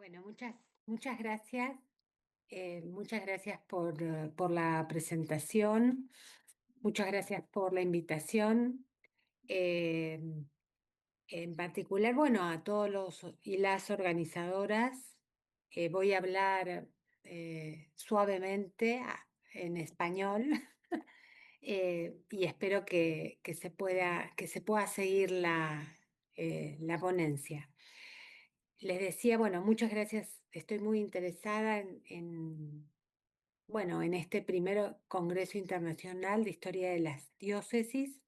Bueno, muchas gracias. Muchas gracias por la presentación. Muchas gracias por la invitación. Eh, en particular, bueno, a todos los y las organizadoras, voy a hablar suavemente en español y espero que se pueda seguir la ponencia. Les decía, bueno, muchas gracias. Estoy muy interesada bueno, en este primer Congreso Internacional de Historia de las Diócesis.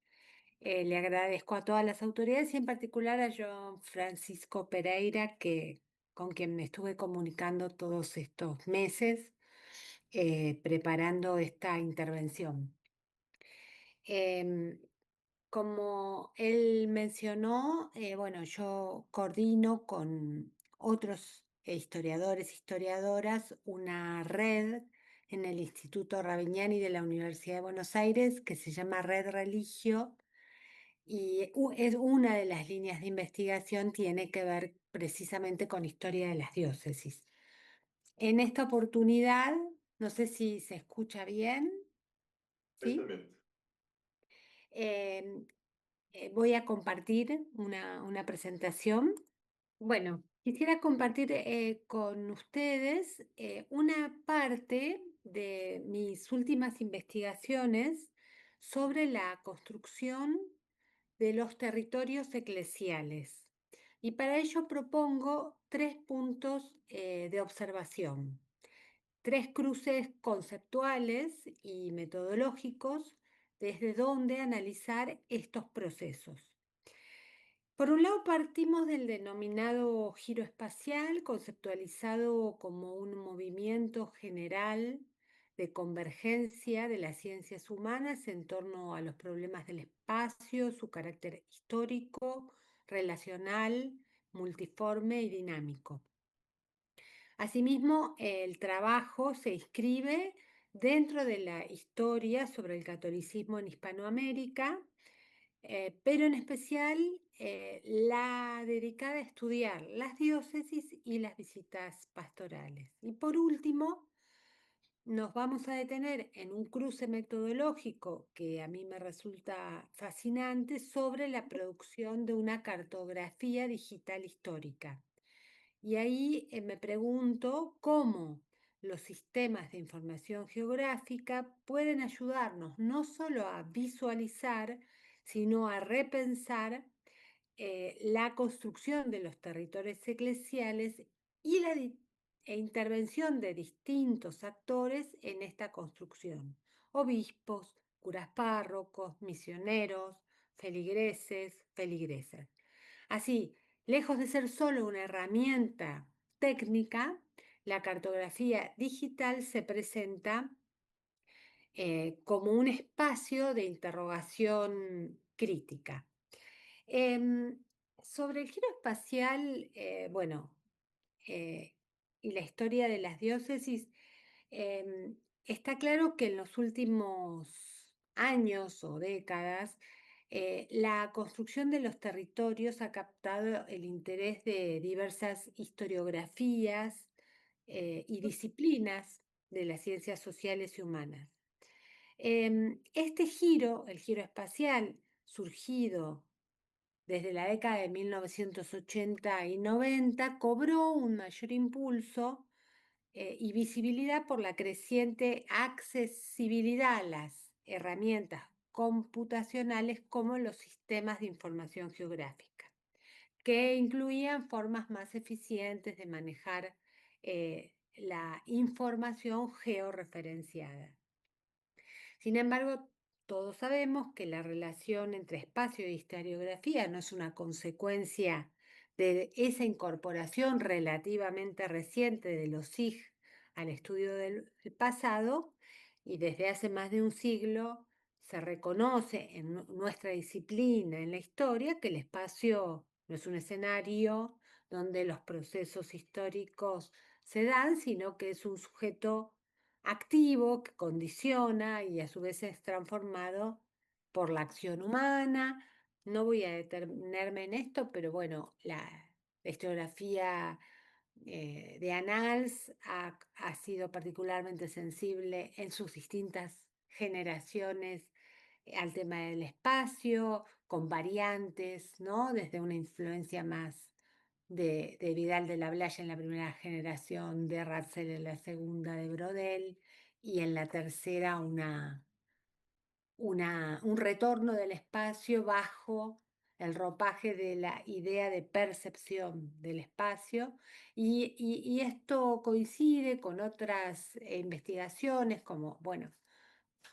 Le agradezco a todas las autoridades y en particular a John Francisco Pereira, con quien me estuve comunicando todos estos meses preparando esta intervención. Em, Como él mencionó, bueno, yo coordino con otros historiadoras, una red en el Instituto Ravignani de la Universidad de Buenos Aires que se llama Red Religio y es una de las líneas de investigación, tiene que ver precisamente con historia de las diócesis. En esta oportunidad, no sé si se escucha bien, ¿sí? Perfectamente. Em, Voy a compartir una presentación. Bueno, quisiera compartir con ustedes una parte de mis últimas investigaciones sobre la construcción de los territorios eclesiales. Y para ello propongo tres puntos de observación, tres cruces conceptuales y metodológicos desde donde analizar estos procesos. Por un lado, partimos del denominado giro espacial, conceptualizado como un movimiento general de convergencia de las ciencias humanas en torno a los problemas del espacio, su carácter histórico, relacional, multiforme y dinámico. Asimismo, el trabajo se inscribe dentro de la historia sobre el catolicismo en Hispanoamérica, pero en especial la dedicada a estudiar las diócesis y las visitas pastorales. Y por último, nos vamos a detener en un cruce metodológico que a mí me resulta fascinante sobre la producción de una cartografía digital histórica. Y ahí me pregunto cómo los sistemas de información geográfica pueden ayudarnos no solo a visualizar, sino a repensar la construcción de los territorios eclesiales y la intervención de distintos actores en esta construcción: obispos, curas párrocos, misioneros, feligreses, feligresas. Así, lejos de ser solo una herramienta técnica, la cartografía digital se presenta como un espacio de interrogación crítica. Em, Sobre el giro espacial, bueno, eh, y la historia de las diócesis, está claro que en los últimos años o décadas, la construcción de los territorios ha captado el interés de diversas historiografías y disciplinas de las ciencias sociales y humanas. Este giro, el giro espacial, surgido desde la década de 1980 y 90, cobró un mayor impulso y visibilidad por la creciente accesibilidad a las herramientas computacionales como los sistemas de información geográfica, que incluían formas más eficientes de manejar la información georreferenciada. Sin embargo, todos sabemos que la relación entre espacio y historiografía no es una consecuencia de esa incorporación relativamente reciente de los SIG al estudio del pasado, y desde hace más de un siglo se reconoce en nuestra disciplina, en la historia, que el espacio no es un escenario donde los procesos históricos se dan, sino que es un sujeto activo que condiciona y a su vez es transformado por la acción humana. No voy a detenerme en esto, pero bueno, la historiografía de Annals ha sido particularmente sensible en sus distintas generaciones al tema del espacio, con variantes, ¿no? Desde una influencia más de Vidal de la Blaya en la primera generación, de Ratzel en la segunda, de Brodel, y en la tercera un retorno del espacio bajo el ropaje de la idea de percepción del espacio, y esto coincide con otras investigaciones como, bueno,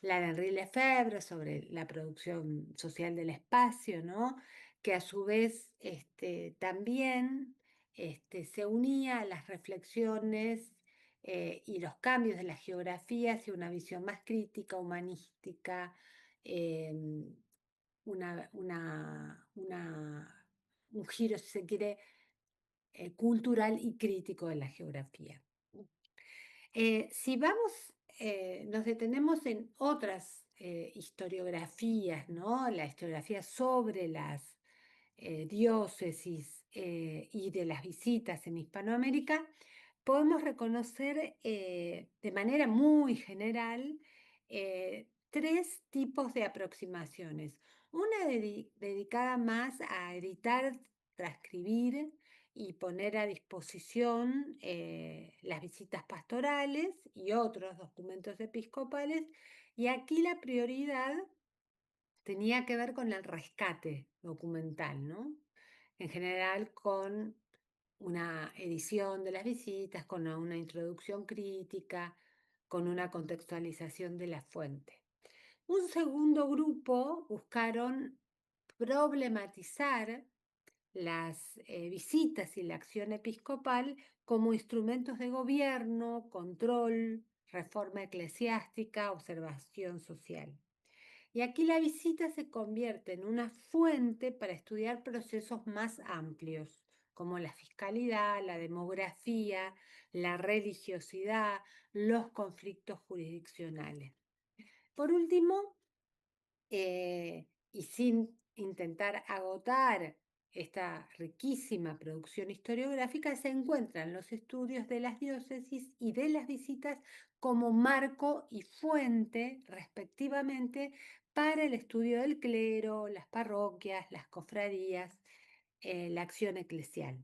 la de Henri Lefebvre sobre la producción social del espacio, ¿no? Que a su vez también se unía a las reflexiones y los cambios de la geografía hacia una visión más crítica, humanística, em, un giro, si se quiere, cultural y crítico de la geografía. Si nos detenemos en otras historiografías, ¿no? La historiografía sobre las diócesis y de las visitas en Hispanoamérica, podemos reconocer de manera muy general tres tipos de aproximaciones. Una dedicada más a editar, transcribir y poner a disposición las visitas pastorales y otros documentos episcopales. Y aquí la prioridad tenía que ver con el rescate documental, ¿no? En general con una edición de las visitas, con una introducción crítica, con una contextualización de la fuente. Un segundo grupo buscaron problematizar las visitas y la acción episcopal como instrumentos de gobierno, control, reforma eclesiástica, observación social. Y aquí la visita se convierte en una fuente para estudiar procesos más amplios, como la fiscalidad, la demografía, la religiosidad, los conflictos jurisdiccionales. Por último, y sin intentar agotar esta riquísima producción historiográfica, se encuentran los estudios de las diócesis y de las visitas como marco y fuente, respectivamente, para el estudio del clero, las parroquias, las cofradías, la acción eclesial.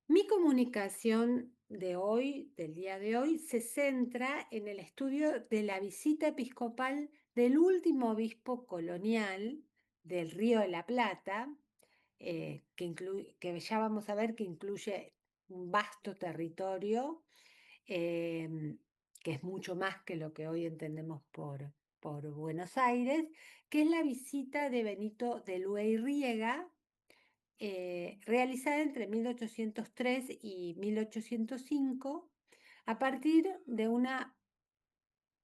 Mi comunicación de hoy, del día de hoy, se centra en el estudio de la visita episcopal del último obispo colonial del Río de la Plata, que ya vamos a ver que incluye un vasto territorio, que es mucho más que lo que hoy entendemos por Buenos Aires, que es la visita de Benito de Lueyriega, realizada entre 1803 y 1805, a partir de una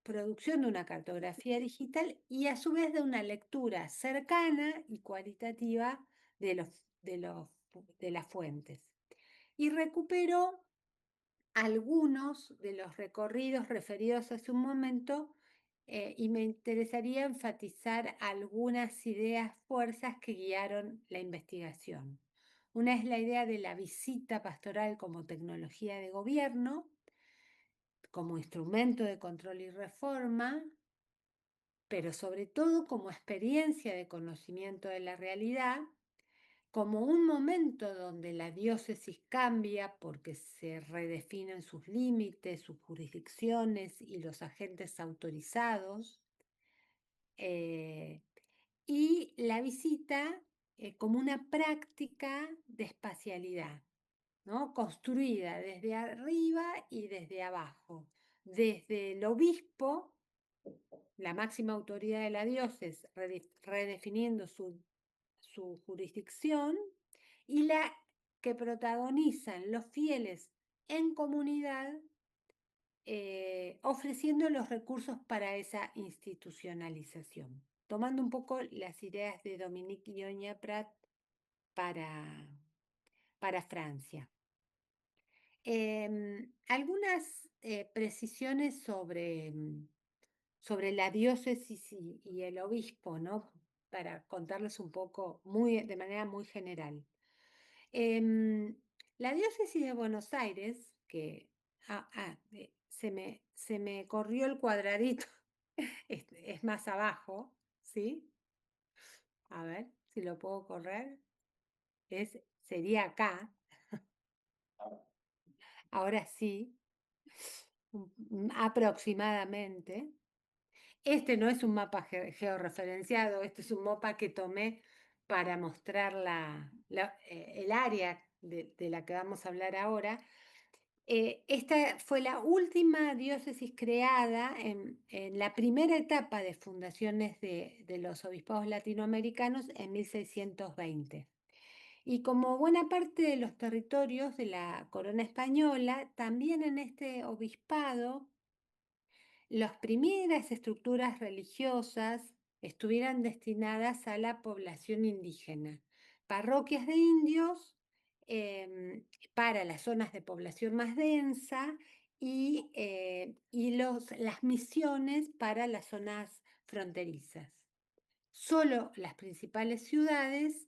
producción de una cartografía digital y a su vez de una lectura cercana y cualitativa de las fuentes. Y recupero algunos de los recorridos referidos hace un momento, y me interesaría enfatizar algunas ideas, fuerzas que guiaron la investigación. Una es la idea de la visita pastoral como tecnología de gobierno, como instrumento de control y reforma, pero sobre todo como experiencia de conocimiento de la realidad, como un momento donde la diócesis cambia porque se redefinen sus límites, sus jurisdicciones y los agentes autorizados, y la visita como una práctica de espacialidad, ¿no? Construida desde arriba y desde abajo, desde el obispo, la máxima autoridad de la diócesis, redefiniendo su jurisdicción, y la que protagonizan los fieles en comunidad, ofreciendo los recursos para esa institucionalización, tomando un poco las ideas de Dominique Llogna-Prat para Francia. Algunas precisiones sobre la diócesis y el obispo, ¿no? Para contarles un poco de manera muy general. La diócesis de Buenos Aires, que se me corrió el cuadradito, es más abajo, ¿sí? A ver si lo puedo correr. Sería acá, ahora sí, aproximadamente. Este no es un mapa georreferenciado, este es un mapa que tomé para mostrar el área de la que vamos a hablar ahora. Esta fue la última diócesis creada en la primera etapa de fundaciones de los obispados latinoamericanos en 1620. Y como buena parte de los territorios de la corona española, también en este obispado las primeras estructuras religiosas estuvieran destinadas a la población indígena, parroquias de indios para las zonas de población más densa y las misiones para las zonas fronterizas. Solo las principales ciudades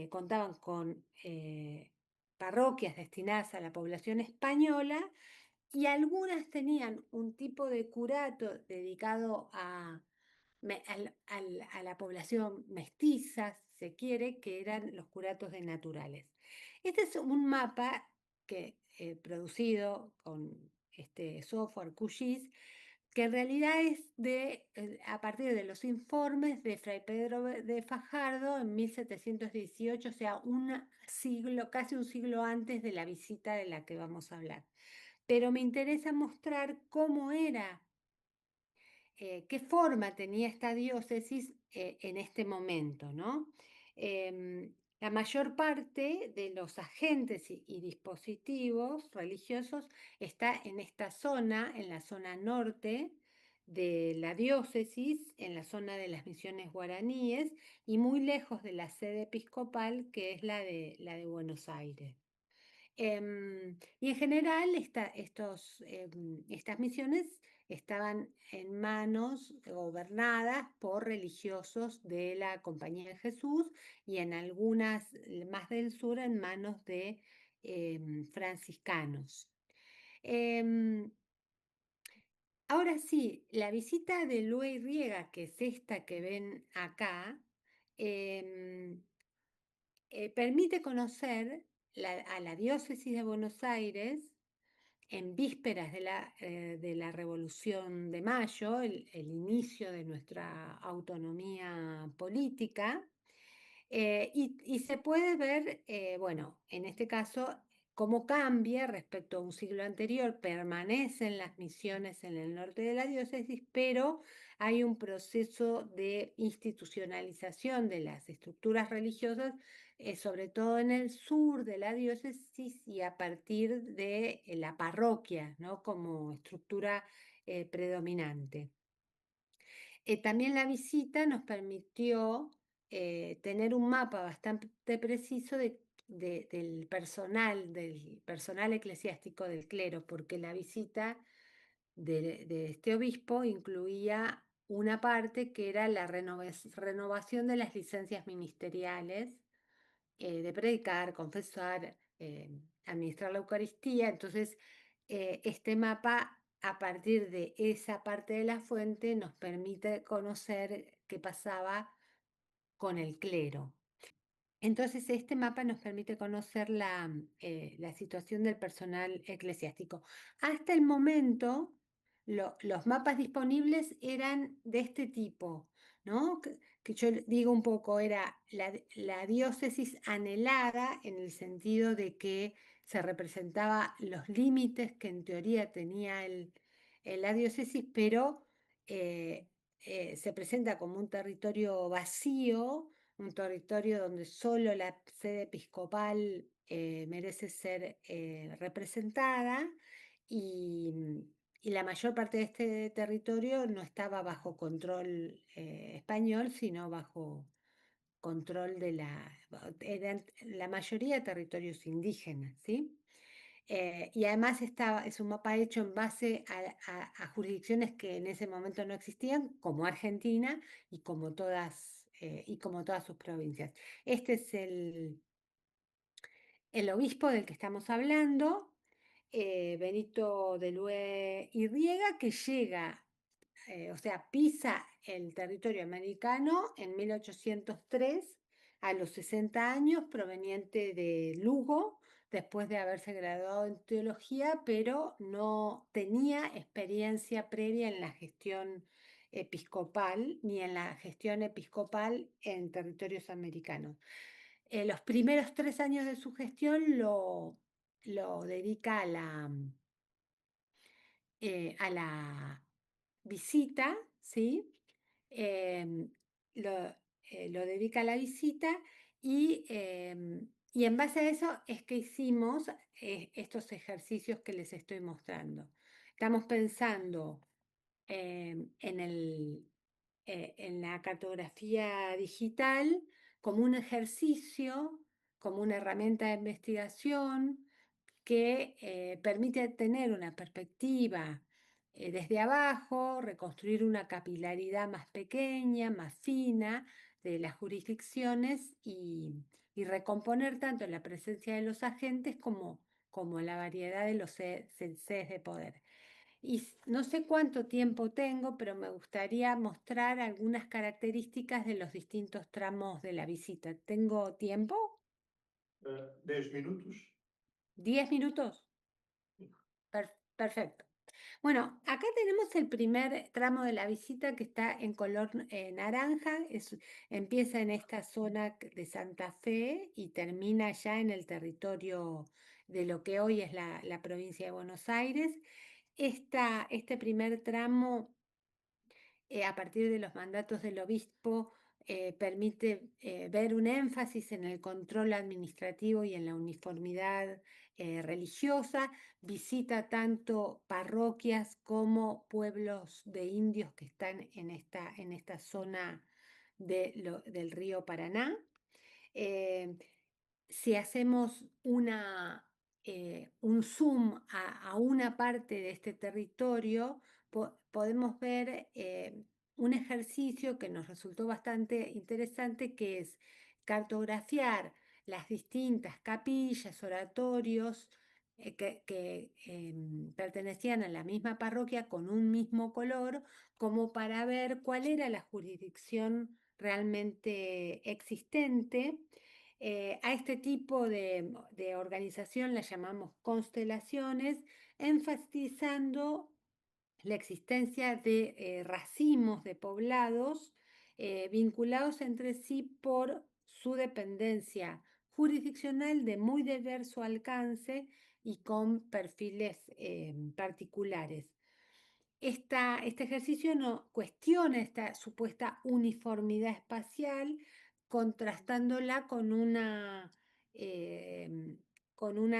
contaban con parroquias destinadas a la población española y algunas tenían un tipo de curato dedicado a la población mestiza, si se quiere, que eran los curatos de naturales. Este es un mapa producido con este software QGIS, que en realidad es a partir de los informes de Fray Pedro de Fajardo en 1718, o sea, casi un siglo antes de la visita de la que vamos a hablar. Pero me interesa mostrar cómo era, qué forma tenía esta diócesis en este momento, ¿no? La mayor parte de los agentes y dispositivos religiosos está en esta zona, en la zona norte de la diócesis, en la zona de las misiones guaraníes y muy lejos de la sede episcopal, que es la de Buenos Aires. Y en general estas misiones estaban en manos gobernadas por religiosos de la Compañía de Jesús y en algunas más del sur en manos de franciscanos. Em, Ahora sí, la visita de Luis Riega, que es esta que ven acá, em, permite conocer a la diócesis de Buenos Aires en vísperas de la Revolución de Mayo, el inicio de nuestra autonomía política, y se puede ver, bueno, en este caso, cómo cambia respecto a un siglo anterior. Permanecen las misiones en el norte de la diócesis, pero hay un proceso de institucionalización de las estructuras religiosas, sobre todo en el sur de la diócesis y a partir de la parroquia, ¿no? Como estructura predominante. También la visita nos permitió tener un mapa bastante preciso del personal eclesiástico del clero, porque la visita de este obispo incluía una parte que era la renovación de las licencias ministeriales, de predicar, confesar, administrar la Eucaristía. Entonces, este mapa, a partir de esa parte de la fuente, nos permite conocer qué pasaba con el clero. Entonces, este mapa nos permite conocer la situación del personal eclesiástico. Hasta el momento, los mapas disponibles eran de este tipo, ¿no? Que yo digo un poco, era la diócesis anhelada en el sentido de que se representaba los límites que en teoría tenía la diócesis, pero se presenta como un territorio vacío, un territorio donde solo la sede episcopal merece ser representada y, y la mayor parte de este territorio no estaba bajo control español, sino bajo control eran la mayoría de territorios indígenas, ¿sí? Y además es un mapa hecho en base a jurisdicciones que en ese momento no existían, como Argentina y como todas sus provincias. Este es el obispo del que estamos hablando, Benito de Lue y Riega, que llega, o sea, pisa el territorio americano en 1803 a los 60 años, proveniente de Lugo, después de haberse graduado en teología, pero no tenía experiencia previa en la gestión episcopal ni en la gestión episcopal en territorios americanos. Los primeros 3 años de su gestión lo dedica a la visita, ¿sí? Em, lo, lo dedica a la visita y en base a eso es que hicimos estos ejercicios que les estoy mostrando. Estamos pensando en la cartografía digital como un ejercicio, como una herramienta de investigación que permite tener una perspectiva desde abajo, reconstruir una capilaridad más pequeña, más fina de las jurisdicciones y recomponer tanto la presencia de los agentes como la variedad de los sedes de poder. Y no sé cuánto tiempo tengo, pero me gustaría mostrar algunas características de los distintos tramos de la visita. ¿Tengo tiempo? 10 minutos. ¿10 minutos? Perfecto. Bueno, acá tenemos el primer tramo de la visita que está en color naranja. Empieza en esta zona de Santa Fe y termina ya en el territorio de lo que hoy es la provincia de Buenos Aires. Este primer tramo a partir de los mandatos del obispo, permite ver un énfasis en el control administrativo y en la uniformidad religiosa, visita tanto parroquias como pueblos de indios que están en esta zona del río Paraná. Eh, si hacemos un zoom a una parte de este territorio, podemos ver un ejercicio que nos resultó bastante interesante, que es cartografiar las distintas capillas, oratorios que pertenecían a la misma parroquia con un mismo color, como para ver cuál era la jurisdicción realmente existente. A este tipo de organización la llamamos constelaciones, enfatizando la existencia de racimos de poblados vinculados entre sí por su dependencia jurisdiccional de muy diverso alcance y con perfiles particulares. Este ejercicio no cuestiona esta supuesta uniformidad espacial, contrastándola con una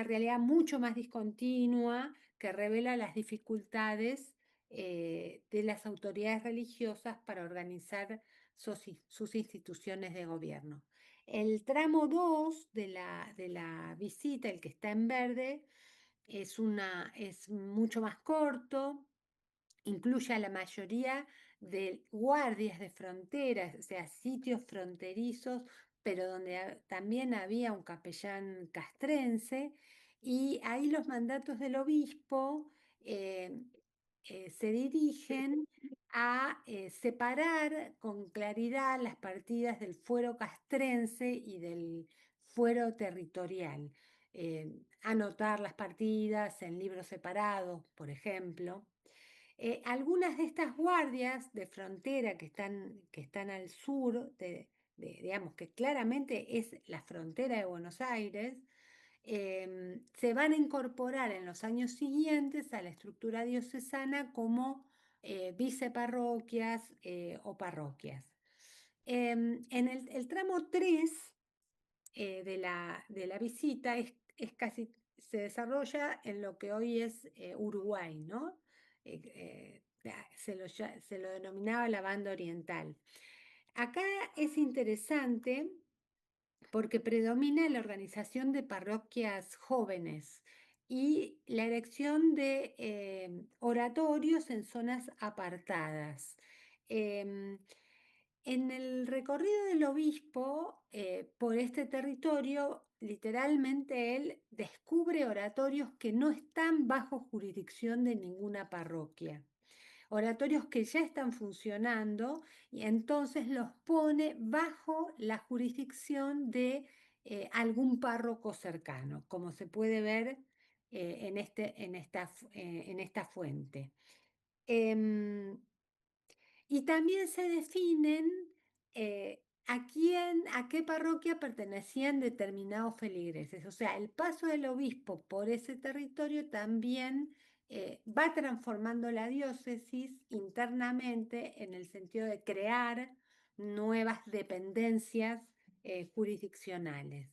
realidad mucho más discontinua que revela las dificultades de las autoridades religiosas para organizar sus instituciones de gobierno. El tramo 2 de la visita, el que está en verde, es mucho más corto, incluye a la mayoría de guardias de fronteras, o sea, sitios fronterizos, pero donde también había un capellán castrense, y ahí los mandatos del obispo se dirigen a separar con claridad las partidas del fuero castrense y del fuero territorial. Anotar las partidas en libros separados, por ejemplo. Algunas de estas guardias de frontera que están al sur, digamos que claramente es la frontera de Buenos Aires, se van a incorporar en los años siguientes a la estructura diocesana como viceparroquias o parroquias. En el tramo 3 de la visita se desarrolla en lo que hoy es Uruguay, ¿no? Se lo denominaba la banda oriental. Acá es interesante porque predomina la organización de parroquias jóvenes y la erección de oratorios en zonas apartadas. Em, en el recorrido del obispo por este territorio literalmente él descubre oratorios que no están bajo jurisdicción de ninguna parroquia, oratorios que ya están funcionando y entonces los pone bajo la jurisdicción de algún párroco cercano, como se puede ver en esta fuente. Em, y también se definen a qué parroquia pertenecían determinados feligreses. O sea, el paso del obispo por ese territorio también va transformando la diócesis internamente en el sentido de crear nuevas dependencias jurisdiccionales.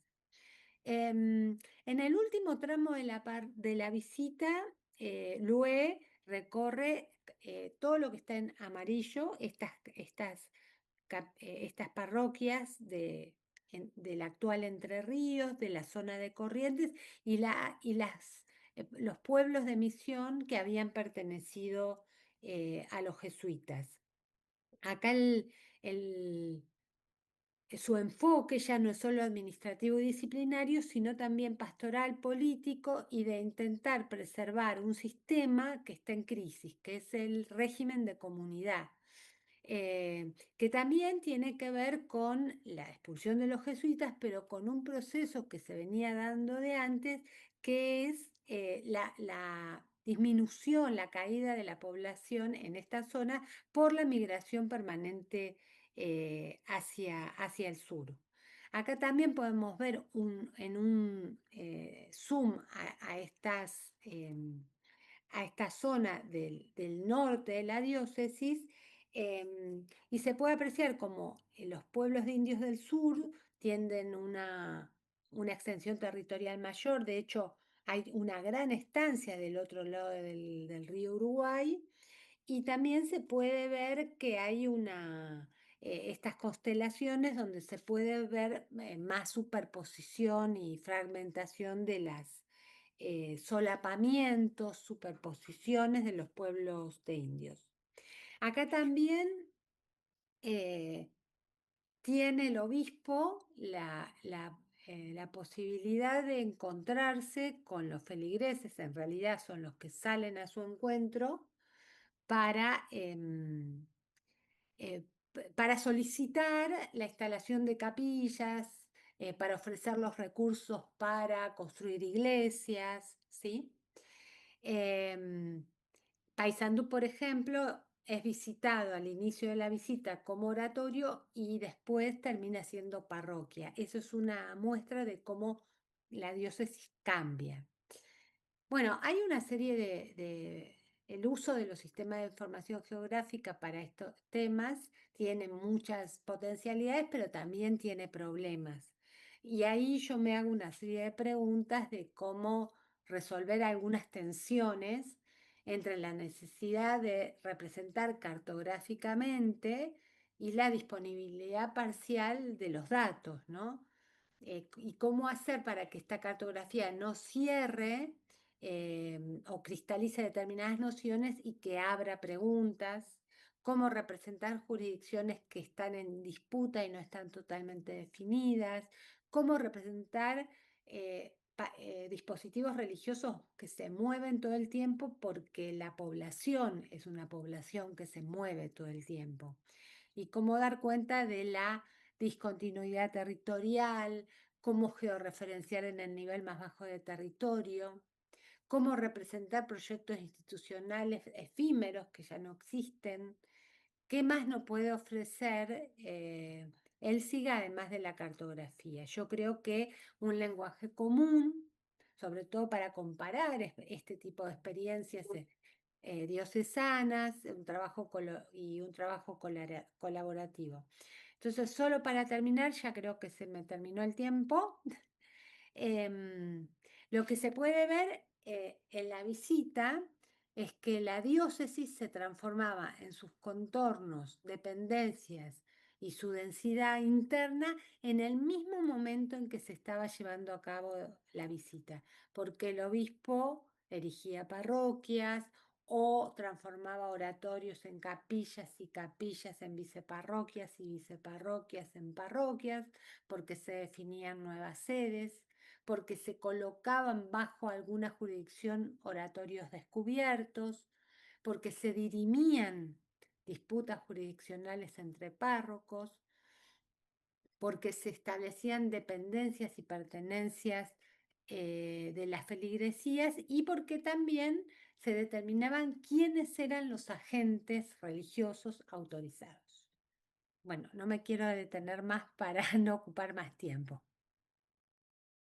En el último tramo de la visita, Lue recorre todo lo que está en amarillo, estas parroquias del actual Entre Ríos, de la zona de Corrientes y los pueblos de misión que habían pertenecido a los jesuitas. Acá su enfoque ya no es solo administrativo y disciplinario, sino también pastoral, político y de intentar preservar un sistema que está en crisis, que es el régimen de comunidad, que también tiene que ver con la expulsión de los jesuitas, pero con un proceso que se venía dando de antes, que es la disminución, la caída de la población en esta zona por la migración permanente hacia el sur. Acá también podemos ver en un zoom a esta zona del norte de la diócesis, y se puede apreciar como los pueblos de indios del sur tienden una extensión territorial mayor. De hecho, hay una gran estancia del otro lado del río Uruguay, y también se puede ver que hay estas constelaciones donde se puede ver más superposición y fragmentación de las solapamientos, superposiciones de los pueblos de indios. Acá también tiene el obispo la posibilidad de encontrarse con los feligreses, en realidad son los que salen a su encuentro, para, para solicitar la instalación de capillas, para ofrecer los recursos para construir iglesias, ¿sí? Paysandú, por ejemplo, es visitado al inicio de la visita como oratorio y después termina siendo parroquia. Eso es una muestra de cómo la diócesis cambia. Bueno, hay una serie el uso de los sistemas de información geográfica para estos temas tiene muchas potencialidades, pero también tiene problemas. Y ahí yo me hago una serie de preguntas de cómo resolver algunas tensiones entre la necesidad de representar cartográficamente y la disponibilidad parcial de los datos, ¿no? Y cómo hacer para que esta cartografía no cierre o cristalice determinadas nociones y que abra preguntas, cómo representar jurisdicciones que están en disputa y no están totalmente definidas, cómo representar dispositivos religiosos que se mueven todo el tiempo porque la población es una población que se mueve todo el tiempo, y cómo dar cuenta de la discontinuidad territorial, cómo georreferenciar en el nivel más bajo de territorio, cómo representar proyectos institucionales efímeros que ya no existen, qué más nos puede ofrecer el SIGA además de la cartografía. Yo creo que un lenguaje común, sobre todo para comparar este tipo de experiencias diocesanas, un trabajo colaborativo. Entonces, solo para terminar, ya creo que se me terminó el tiempo. Lo que se puede ver en la visita es que la diócesis se transformaba en sus contornos, dependencias y su densidad interna en el mismo momento en que se estaba llevando a cabo la visita, porque el obispo erigía parroquias o transformaba oratorios en capillas y capillas en viceparroquias y viceparroquias en parroquias, porque se definían nuevas sedes. porque se colocaban bajo alguna jurisdicción oratorios descubiertos, porque se dirimían disputas jurisdiccionales entre párrocos, porque se establecían dependencias y pertenencias de las feligresías y porque también se determinaban quiénes eran los agentes religiosos autorizados. Bueno, no me quiero detener más para no ocupar más tiempo.